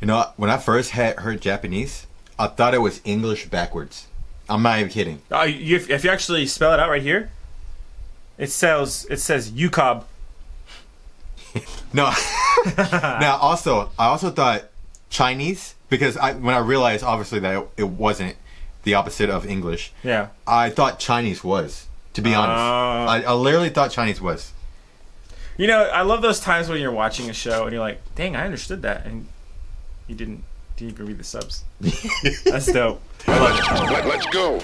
You know, when I first had heard Japanese, I thought it was English backwards. I'm not even kidding. If you actually spell it out right here, it says Yukob. No. Now, I also thought Chinese, because when I realized, obviously, that it wasn't the opposite of English. Yeah. I thought Chinese was, to be honest. I literally thought Chinese was. You know, I love those times when you're watching a show and you're like, dang, I understood that. And you didn't even read the subs. That's dope. I love it. Let's go.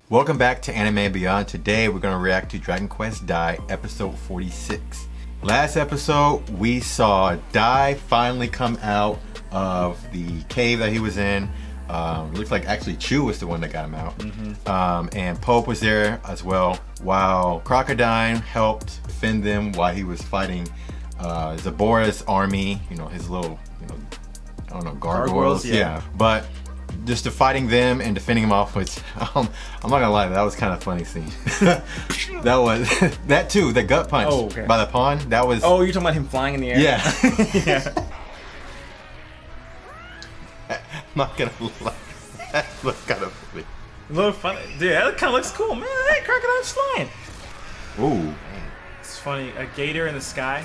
Welcome back to Anime and Beyond. Today we're going to react to Dragon Quest Dai episode 46. Last episode we saw Dai finally come out of the cave that he was in. Looks like actually Chui was the one that got him out. And Popp was there as well, while Crocodine helped defend them while he was fighting Zabora's army, you know, his little, I don't know, gargoyles. Yeah. But just fighting them and defending them off, which I'm not gonna lie, that was kind of funny scene. That was that too. The gut punch by the pond. That was. Oh, you're talking about him flying in the air? Yeah. Yeah. I'm not gonna lie. That looked kind of funny. A little funny, dude. That kind of looks cool, man. Hey, crocodile's flying. Ooh. Man. It's funny. A gator in the sky.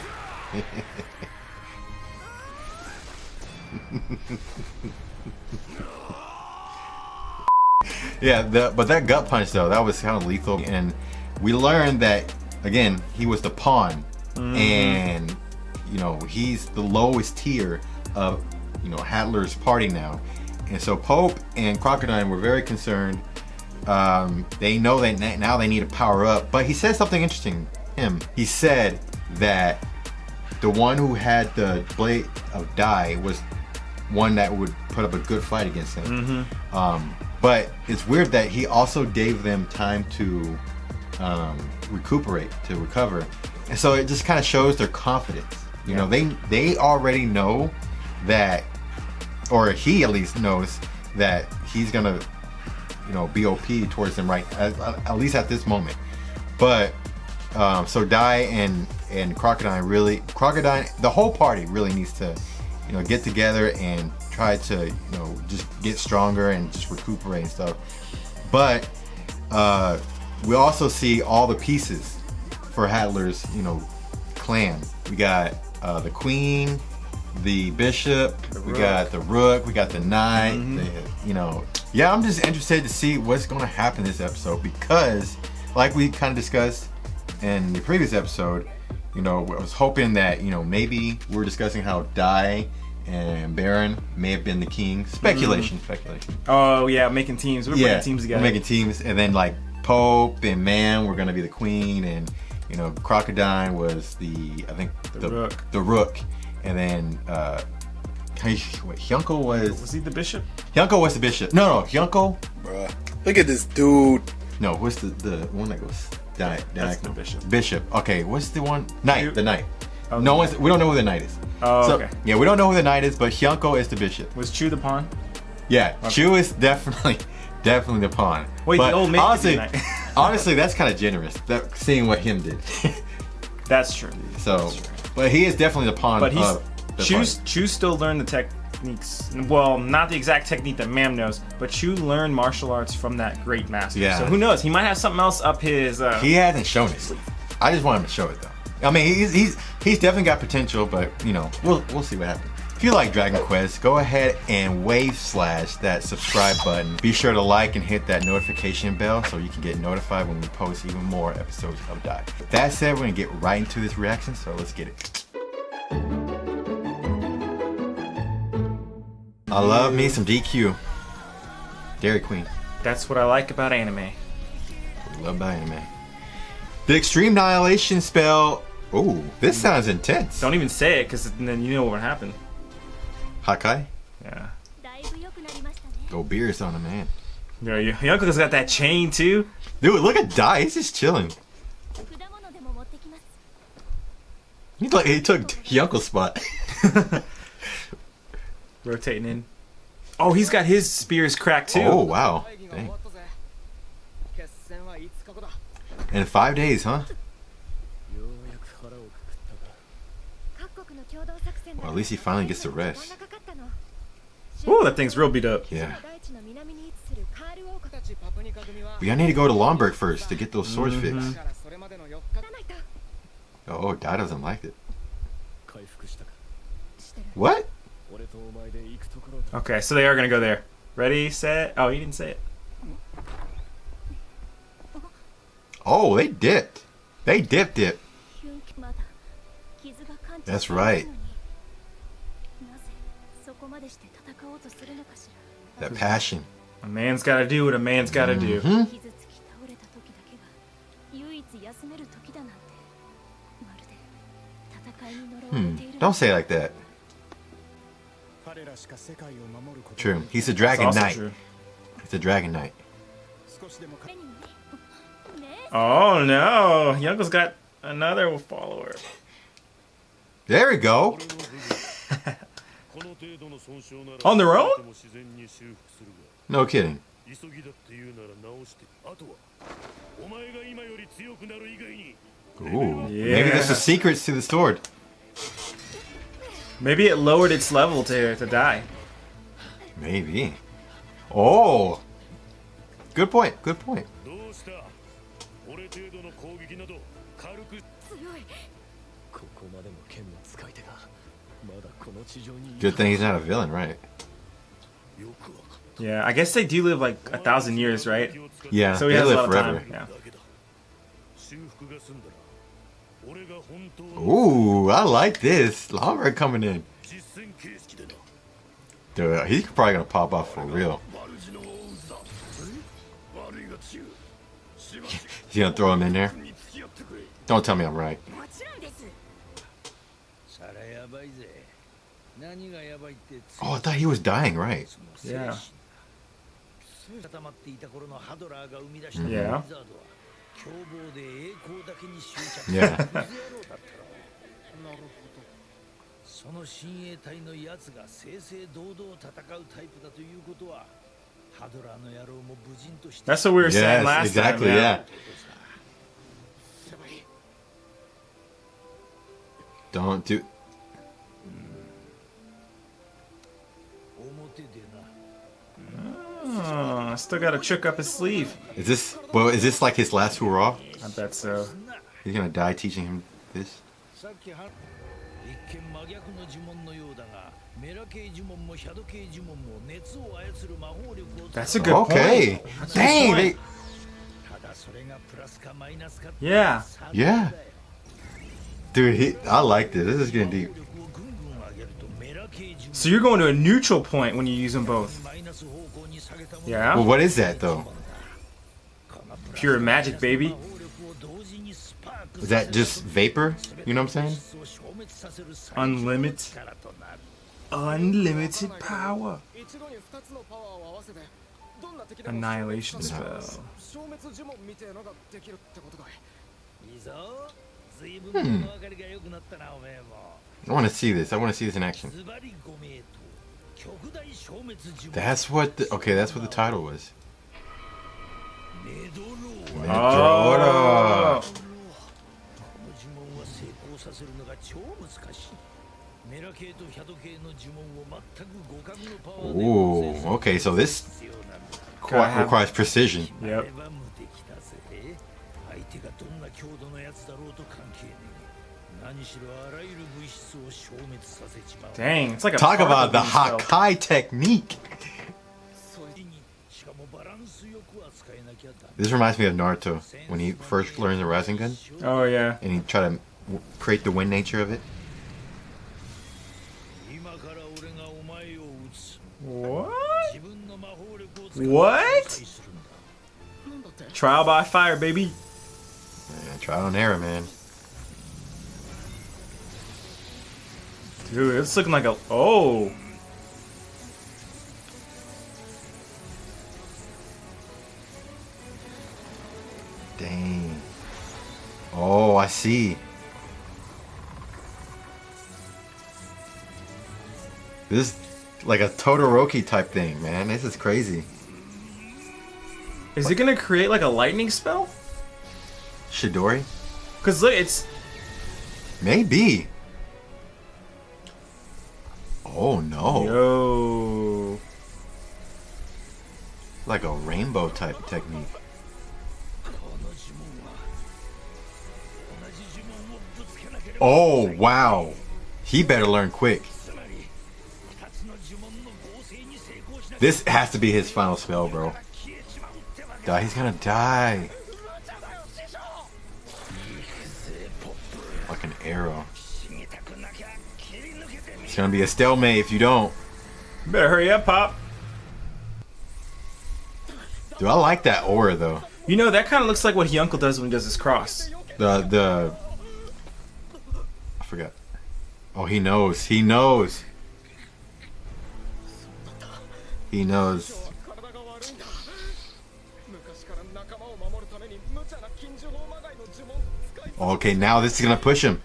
Yeah, but that gut punch though, that was kind of lethal, and we learned that again he was the pawn, and he's the lowest tier of Hatler's party now, and so Popp and Crocodine were very concerned. They know that now they need to power up, but he said something interesting. He said that the one who had the blade of Dai was one that would put up a good fight against him. But it's weird that he also gave them time to recuperate, to recover, and so it just kind of shows their confidence. They already know that, or he at least knows that he's gonna be OP towards them, right? At least at this moment. But so Dai and Crocodine, the whole party really needs to get together and try to just get stronger and just recuperate and stuff. But we also see all the pieces for Hatler's clan. We got the queen, the bishop, we got the rook, we got the knight. Yeah, I'm just interested to see what's going to happen this episode, because like we kind of discussed in the previous episode, I was hoping that maybe we're discussing how Dai and Baran may have been the king. Speculation. Oh yeah, making teams. We're putting teams together. We're making teams, and then like Popp and Man were gonna be the queen, and Crocodine was the rook, and then Hyunkel was he the bishop? Hyunkel was the bishop. No, Hyunkel. Bruh, look at this dude. No, what's the one that goes? That's the bishop. Bishop. Okay, what's the one? Knight. The knight. Okay. We don't know who the knight is. Oh, okay. Yeah, we don't know who the knight is, but Hyunkel is the bishop. Was Chui the pawn? Yeah, okay. Chui is definitely the pawn. Wait, but the old honestly, honestly, that's kind of generous. Seeing what him did. That's true. So, that's true. But he is definitely the pawn. But Chui still learned the techniques. Well, not the exact technique that Mam knows, but Chui learned martial arts from that great master. Yeah. So who knows? He might have something else up his. He hasn't shown it. I just want him to show it though. I mean, he's definitely got potential, but we'll see what happens. If you like Dragon Quest, go ahead and / that subscribe button. Be sure to like and hit that notification bell so you can get notified when we post even more episodes of Dai. With that said, we're gonna get right into this reaction, so let's get it. I love me some DQ. Dairy Queen. That's what I like about anime. Love about anime. The Extreme Annihilation spell. Ooh, this sounds intense. Don't even say it, because then you know what would happen. Hakai? Yeah. Go beers on him, man. Yeah, your uncle's got that chain too. Dude, look at Dai. He's just chilling. He took Hyunkel's spot. Rotating in. Oh, he's got his spears cracked too. Oh, wow. Dang. In 5 days, huh? Well, at least he finally gets to rest. Ooh, that thing's real beat up. Yeah. But I need to go to Lomberg first to get those swords fixed. Oh, Dai doesn't like it. What? Okay, so they are gonna go there. Ready, set. Oh, you didn't say it. Oh, they dipped. They dip. That's right. That passion. A man's gotta do what a man's gotta do. Don't say it like that. True. He's a dragon That's also knight. true. He's a dragon knight. Oh no, Hyunkel's got another follower. There we go. On their own? No kidding. Ooh. Yeah. Maybe there's the secrets to the sword. Maybe it lowered its level to die. Maybe. Oh. Good point. Good point. Good thing he's not a villain, right? Yeah, I guess they do live like 1,000 years, right? Yeah, So he they has a live lot of forever. time. Yeah. Ooh, I like this. Lomberg coming in. Dude, he's probably gonna pop off for real. He's gonna throw him in there. Don't tell me I'm right. Oh, I thought he was dying, right? Yeah. Mm-hmm. Yeah. Yeah. That's what we were saying last exactly, time. yeah. Don't do. Oh, I still got a trick up his sleeve. Is this? Well, is this like his last hurrah? I bet so. He's gonna die teaching him this. That's a good Okay. point. That's a good Dang. point. Yeah. Yeah. Dude, I like this. This is getting deep. So you're going to a neutral point when you use them both. Yeah. Well, what is that though? Pure magic, baby. Is that just vapor? You know what I'm saying? Unlimited power. Annihilation spell. I want to see this. I want to see this in action. That's what. Okay, that's what the title was. Medroa. Ooh. Okay, so this requires precision. Yep. Dang, it's like a Talk about the particle spell. Hakai technique. This reminds me of Naruto when he first learned the Rasengan Oh yeah. and he tried to create the wind nature of it. What? What? Trial by fire, baby. Man, trial and error, man. Dude, it's looking like a... Oh. Dang. Oh, I see. like a Todoroki type thing, man. This is crazy. Is it gonna create like a lightning spell? Shidori? Cause look, it's Maybe. Oh no. yo. Like a rainbow type technique. Oh wow. He better learn quick. This has to be his final spell, bro. He's gonna die. Like an arrow. It's gonna be a stalemate if you don't. Better hurry up, Popp. Dude, I like that aura though. You know, that kind of looks like what Hyunkel does when he does his cross. I forgot. Oh, he knows. He knows. He knows. Okay, now this is gonna push him.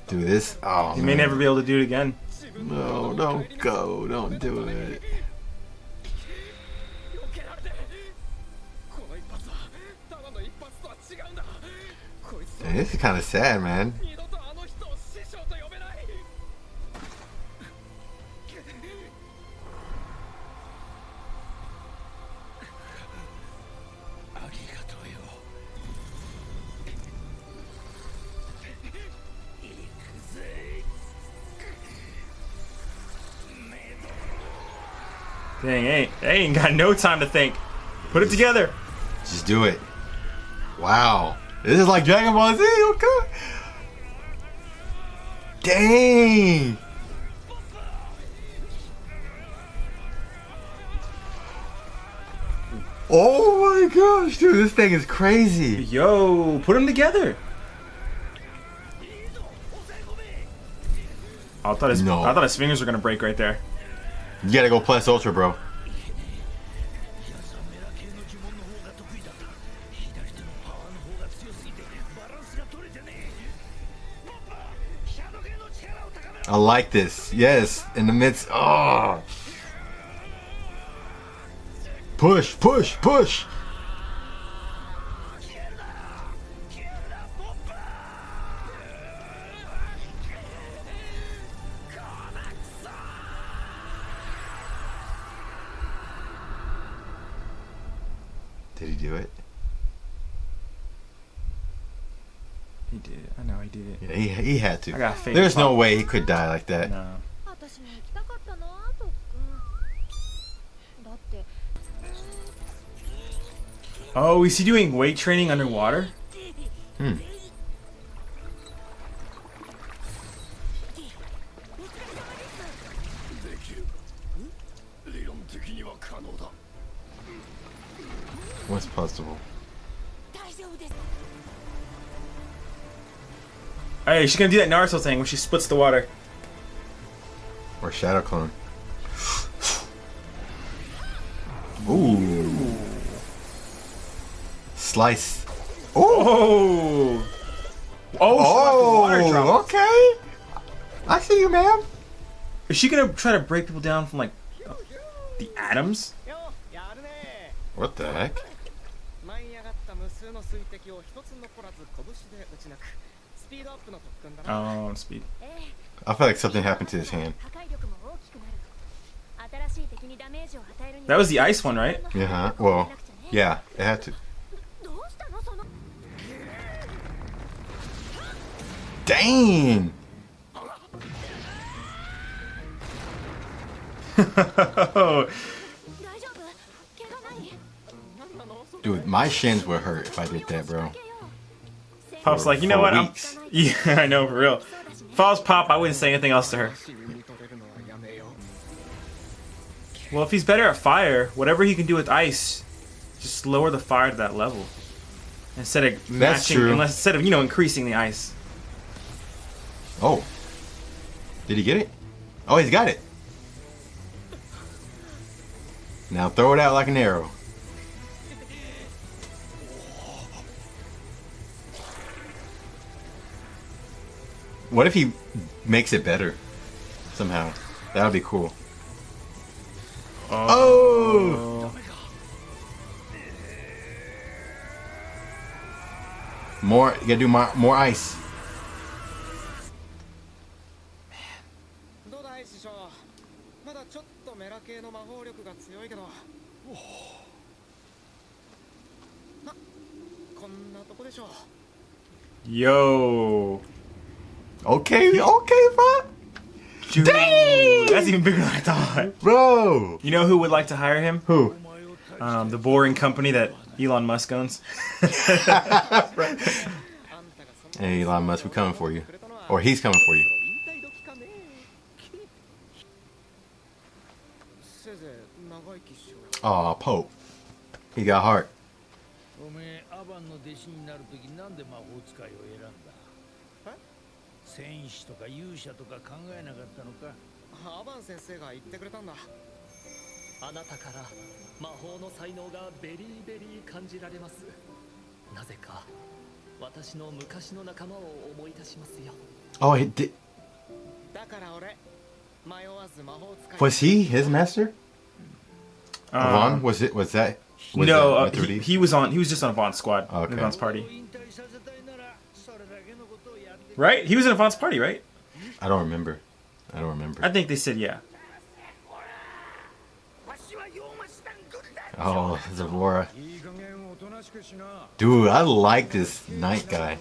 Do this. Oh, He may never be able to do it again. No, don't go. Don't do it. Dang, this is kind of sad, man. Dang, they ain't got no time to think. Put it together. Just do it. Wow. This is like Dragon Ball Z, okay? Dang. Oh my gosh, dude, this thing is crazy. Yo, put them together. I thought his fingers were gonna break right there. You gotta go plus ultra, bro. I like this. Yes, in the midst. Oh. Push, push, push. Did he do it? He did it. I know he did it. Yeah, he had to. I got faith. There's no way he could die like that. No. Oh, is he doing weight training underwater? Hmm. What's possible? Hey, she's gonna do that Naruto thing when she splits the water. Or Shadow Clone. Ooh. Slice. Oh. Oh, water drops. Okay. I see you, ma'am. Is she gonna try to break people down from like the atoms? What the heck? Oh, speed. I feel like something happened to his hand. That was the ice one, right? Yeah. Well, yeah, it had to. Dang. Dude, my shins would hurt if I did that, bro. Pop's like, you know For what? weeks. Yeah, I know, for real. If I was Popp, I wouldn't say anything else to her. Well, if he's better at fire, whatever he can do with ice, just lower the fire to that level. Instead of That's matching, true. instead of, increasing the ice. Oh. Did he get it? Oh, he's got it. Now throw it out like an arrow. What if he makes it better somehow? That would be cool. Oh! More, you gotta do more ice. Yo. Okay, bro. Dude, Dang! that's even bigger than I thought. Bro! You know who would like to hire him? Who? The boring company that Elon Musk owns. Hey, Elon Musk, we're coming for you. Or he's coming for you. Aw, Popp. He got heart. Oh, he did. Was he his master? Avon? Was that? Was No, that Matoriv? he was just on Avon's squad. Okay. Avon's party. Right? He was in Avon's party, right? I don't remember. I think they said yeah. Oh, Zavora. Dude, I like this knight guy.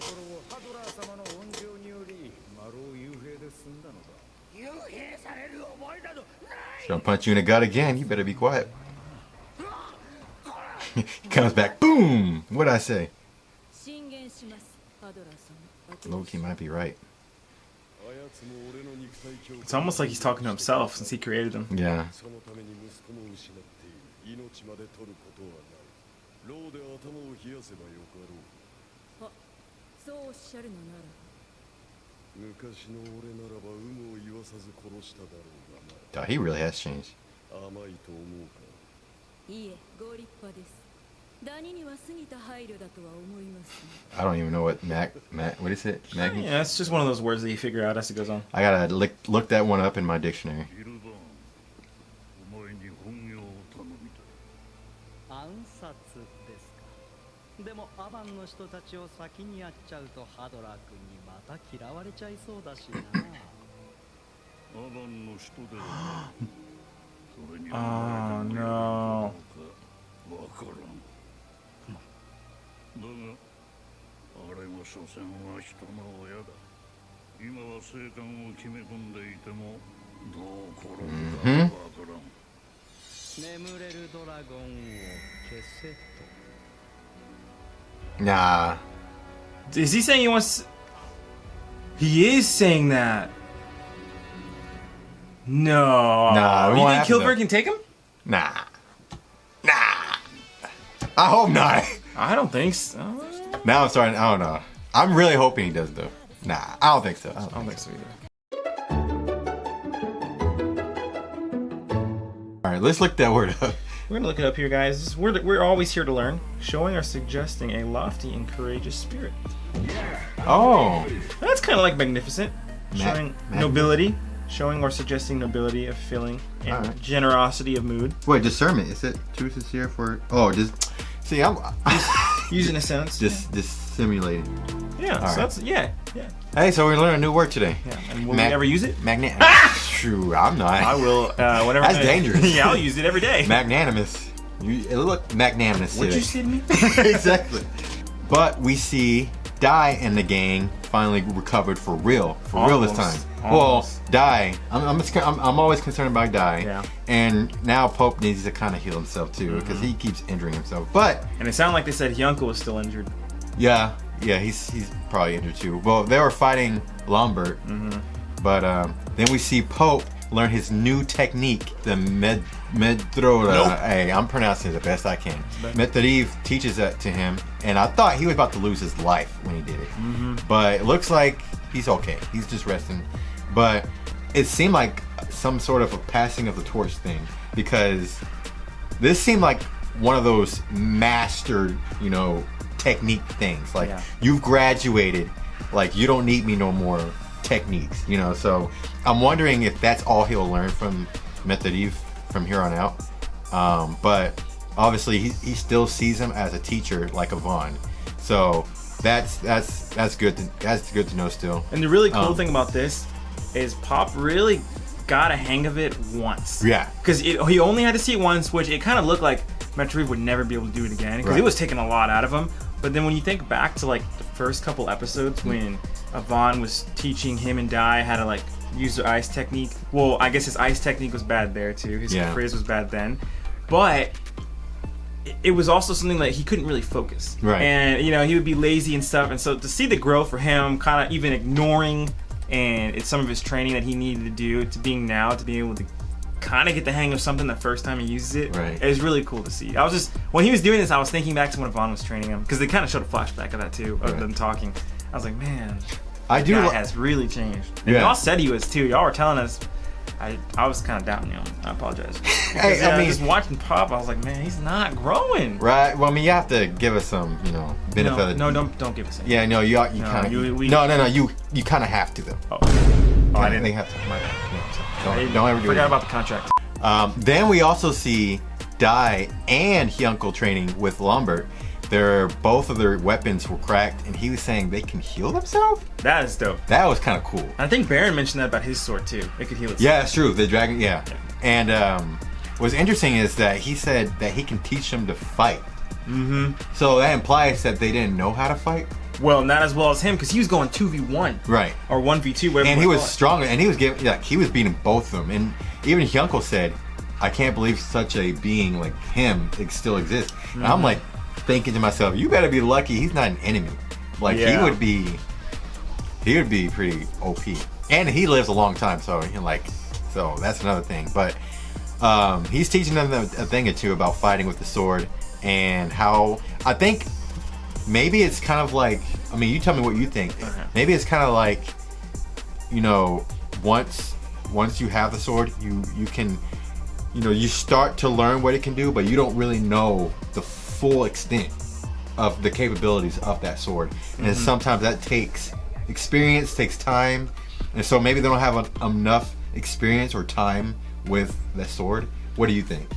He's gonna punch you in the gut again. You better be quiet. He comes back. Boom! What'd I say? Loki might be right. It's almost like he's talking to himself since he created him. Yeah. Oh, he really has changed. I don't even know what what is it? Magni? Yeah, it's just one of those words that you figure out as it goes on. I gotta look that one up in my dictionary. Oh no. Nah. Is he saying he wants... He is saying that. No. Nah, it You won't think happen, Killvearn though. can take him? Nah. I hope not. I don't think so. Now I'm starting. I don't know. I'm really hoping he does though. Nah, I don't think so. I don't think so either. All right, let's look that word up. We're gonna look it up here, guys. We're always here to learn, showing or suggesting a lofty and courageous spirit. Oh, That's kind of like magnificent, showing Mag- nobility, showing or suggesting nobility of feeling and Alright. generosity of mood. wait, discernment. Is it too sincere for? Oh, just see. I'm Using a sense. just simulating. Yeah. So Alright. that's yeah. Hey, so we learned a new word today. Yeah. And will we ever use it? True, I'm not. I will. Whenever. That's dangerous. Yeah, I'll use it every day. Magnanimous. You look magnanimous What'd today. you say to me? Exactly. But we see Dai and the gang finally recovered for real this time. Almost. Well, Dai, I'm always concerned about Dai. Yeah. And now Popp needs to kind of heal himself too because he keeps injuring himself. But And it sounded like they said Hyunkel was still injured. yeah, he's probably injured too. Well, they were fighting Lombard, but then we see Popp learn his new technique, the Medroa. Nope. Hey, I'm pronouncing it the best I can. Matoriv teaches that to him, and I thought he was about to lose his life when he did it. But it looks like he's okay. He's just resting. But it seemed like some sort of a passing of the torch thing because this seemed like one of those mastered, technique things. Like Yeah. you've graduated, like you don't need me no more. techniques, you know. So I'm wondering if that's all he'll learn from Matoriv from here on out. But obviously he still sees him as a teacher, like a Vearn. So that's good. That's good to know still. And the really cool thing about this is Popp really got a hang of it once. Yeah. Because he only had to see it once, which it kind of looked like Matoriv would never be able to do it again because it was taking a lot out of him. But then when you think back to like the first couple episodes when Vearn was teaching him and Dai how to like use their ice technique. Well, I guess his ice technique was bad there too. His frizz was bad then. But it was also something that he couldn't really focus. Right. And, you know, he would be lazy and stuff. And so to see the growth for him, kind of even ignoring and it's some of his training that he needed to do to being able to kind of get the hang of something the first time he uses it. Right. It was really cool to see. I was just, when he was doing this, I was thinking back to when Vearn was training him because they kind of showed a flashback of that too, of them talking. I was like, man, that guy has really changed. And y'all said he was too. Y'all were telling us. I was kind of doubting him. I apologize. Because, I mean, just watching Popp, I was like, man, he's not growing. Right. Well, I mean, you have to give us some, you know, benefit. No, don't give us any. Yeah, no, you kind of. You kind of have to though. I didn't. They have to. Don't ever do it. Forgot about the contract. Then we also see Dai and Hyunkel training with Lambert. Both of their weapons were cracked, and he was saying they can heal themselves. That is dope. That was kind of cool. I think Baran mentioned that about his sword too. It could heal itself. Yeah, it's true. The dragon, yeah. And what's interesting is that he said that he can teach them to fight. Mm-hmm. So that implies that they didn't know how to fight. Well, not as well as him because he was going 2v1. Right. Or 1v2, whatever. And he was stronger, and he was he was beating both of them. And even Hyunkel said, "I can't believe such a being like him still exists." And I'm like thinking to myself, you better be lucky he's not an enemy. Like he would be pretty OP. And he lives a long time, so that's another thing. But he's teaching them a thing or two about fighting with the sword and how I think maybe it's kind of like, I mean, you tell me what you think. Maybe it's kind of like, you know, once you have the sword, you can, you know, you start to learn what it can do, but you don't really know the full extent of the capabilities of that sword. And sometimes that takes experience, takes time, and so maybe they don't have enough experience or time with the sword. What do you think?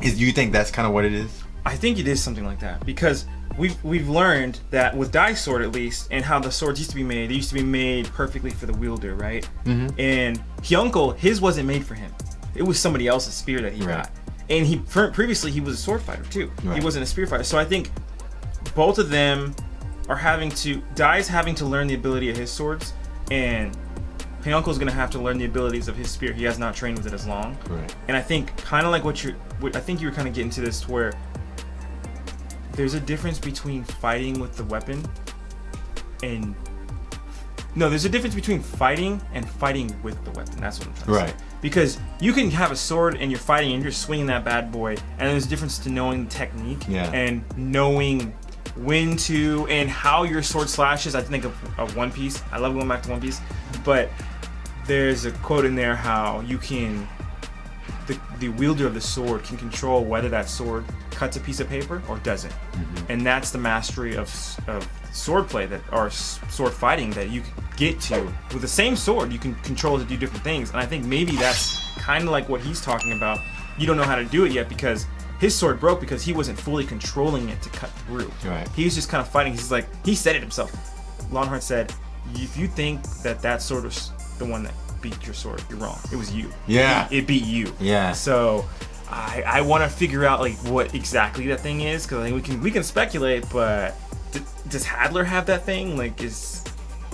Do you think that's kind of what it is? I think it is something like that because we've learned that with Dai's sword at least, and how the swords used to be made, they used to be made perfectly for the wielder, right? And Hyunkel, his wasn't made for him. It was somebody else's spear that he got. And previously he was a sword fighter too. He wasn't a spear fighter. So I think both of them are Dai's having to learn the ability of his swords, and Hyunkel's gonna have to learn the abilities of his spear. He has not trained with it as long. Right. And I think kind of like I think you were kind of getting to this where there's a difference between fighting with the weapon and there's a difference between fighting and fighting with the weapon. That's what I'm trying to say. Because you can have a sword and you're fighting and you're swinging that bad boy, and there's a difference to knowing the technique and knowing when to and how your sword slashes. I think of One Piece. I love going back to One Piece, but there's a quote in there how you can, the wielder of the sword can control whether that sword cuts a piece of paper or doesn't, and that's the mastery of swordplay or sword fighting that you can get to with the same sword. You can control it to do different things, and I think maybe that's kind of like what he's talking about. You don't know how to do it yet because his sword broke because he wasn't fully controlling it to cut through. Right. He was just kind of fighting. He's like, he said it himself. Longhart said, if you think that sword was the one that beat your sword, you're wrong. It was you. Yeah. It beat you. Yeah. So I want to figure out like what exactly that thing is, because I think we can speculate, but does Hadler have that thing? Like, is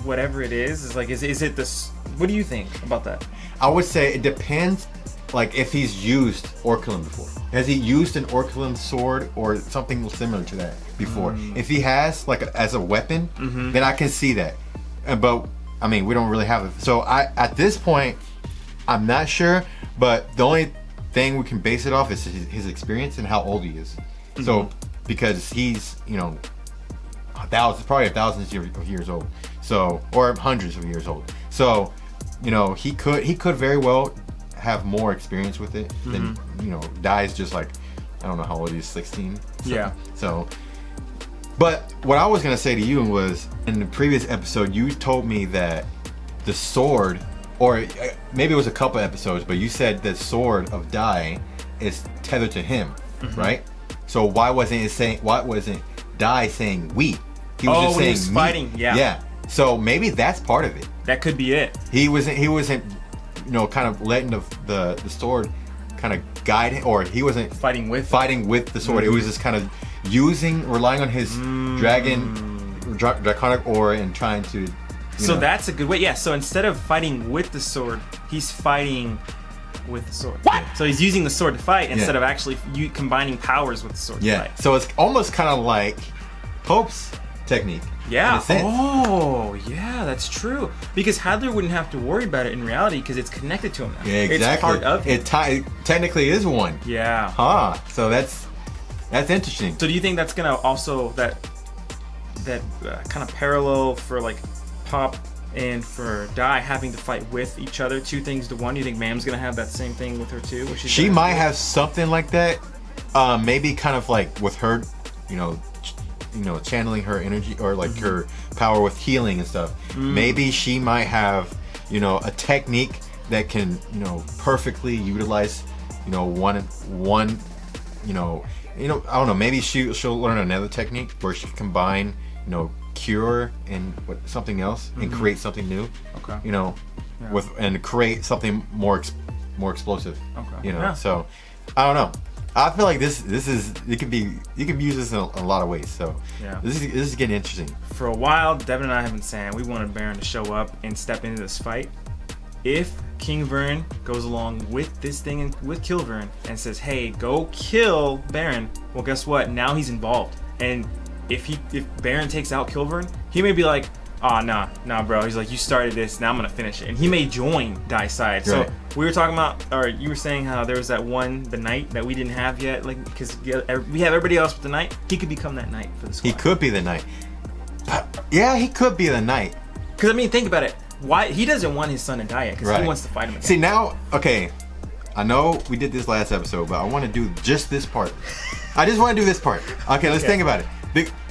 whatever it is it this? What do you think about that? I would say it depends. Like if he's used Orculum before. Has he used an Orculum sword or something similar to that before? If he has, like as a weapon, then I can see that. But I mean, we don't really have it. So at this point, I'm not sure. But the only thing we can base it off is his experience and how old he is. So because he's, you know, probably thousands of years old. So, or hundreds of years old. So, you know, he could very well have more experience with it than, you know, Dai's just like, I don't know how old he is, 16. So, But what I was gonna say to you was, in the previous episode, you told me that the sword, or maybe it was a couple episodes, but you said the sword of Dai is tethered to him, right? So why wasn't Dai saying we? He was just when he saying was me. fighting, yeah. Yeah. So maybe that's part of it. That could be it. He wasn't, kind of letting the sword kind of guide him, or he wasn't Fighting with the sword. It was just kind of relying on his draconic aura and trying to. So that's a good way. Yeah. So instead of fighting with the sword, he's fighting with the sword. What? So he's using the sword to fight instead of actually combining powers with the sword to fight. So it's almost kind of like Popp's technique. Yeah. In a sense. Oh, yeah, that's true. Because Hadler wouldn't have to worry about it in reality because it's connected to him now. Yeah, exactly. It's part of him. It technically is one. Yeah. Huh. So that's interesting. So do you think that's gonna also that kind of parallel for like Popp and for Dai having to fight with each other, 2 things to 1? Do you think Mam's gonna have that same thing with her too? She might have something like that. Maybe kind of like with her, channeling her energy or like her power with healing and stuff. Maybe she might have, a technique that can, perfectly utilize, one, I don't know. Maybe she'll learn another technique where she can combine, cure and something else and create something new. Okay. And create something more explosive. Okay. So I don't know. I feel like this is you can use this in a lot of ways. So this is getting interesting. For a while, Devin and I have been saying we wanted Baran to show up and step into this fight. If King Vearn goes along with this thing and with Killvearn and says, "Hey, go kill Baran," well, guess what? Now he's involved. And if Baran takes out Killvearn, he may be like, "Oh, nah, bro." He's like, "You started this, now I'm gonna finish it," and he may join Dai's side. Right. So we were talking about, or you were saying how there was that the knight that we didn't have yet, like because we have everybody else with the knight. He could become that knight for the squad. He could be the knight. Yeah, he could be the knight. Because I mean, think about it. Why he doesn't want his son to die yet? Because he wants to fight him again. See now, okay. I know we did this last episode, but I want to do just this part. I just want to do this part. Okay, let's think about it.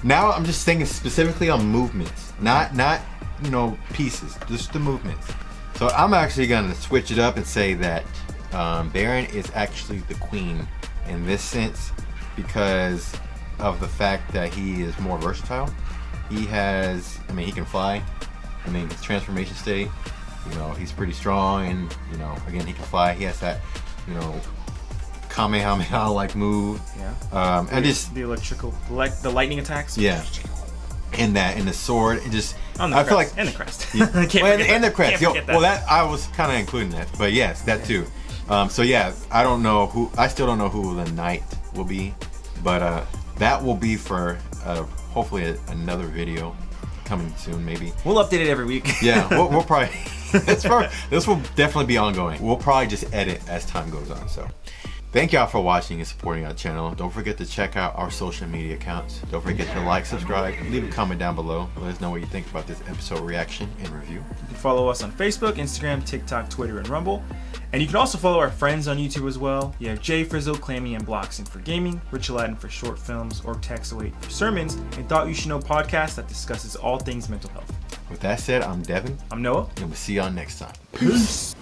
Now I'm just thinking specifically on movements, not pieces, just the movements. So I'm actually gonna switch it up and say that Baran is actually the queen in this sense because of the fact that he is more versatile. He can fly. His transformation state, he's pretty strong, and again, he can fly. He has that, Kamehameha like move. Yeah. And just the the lightning attacks. Yeah. And the sword, and just I feel like and the crest. Yeah. and the crest. Well, that I was kind of including that, but yes, that too. So yeah, I still don't know who the knight will be, but that will be for hopefully another video coming soon. Maybe we'll update it every week. Yeah, we'll probably this will definitely be ongoing. We'll probably just edit as time goes on. So thank y'all for watching and supporting our channel. Don't forget to check out our social media accounts. Don't forget to like, subscribe, leave a comment down below. Let us know what you think about this episode reaction and review. You can follow us on Facebook, Instagram, TikTok, Twitter, and Rumble. And you can also follow our friends on YouTube as well. You have Jay Frizzle, Clammy, and Bloxing for gaming, Rich Aladdin for short films, or Tex08 for sermons, and Thought You Should Know podcast that discusses all things mental health. With that said, I'm Devin. I'm Noah. And we'll see y'all next time. Peace.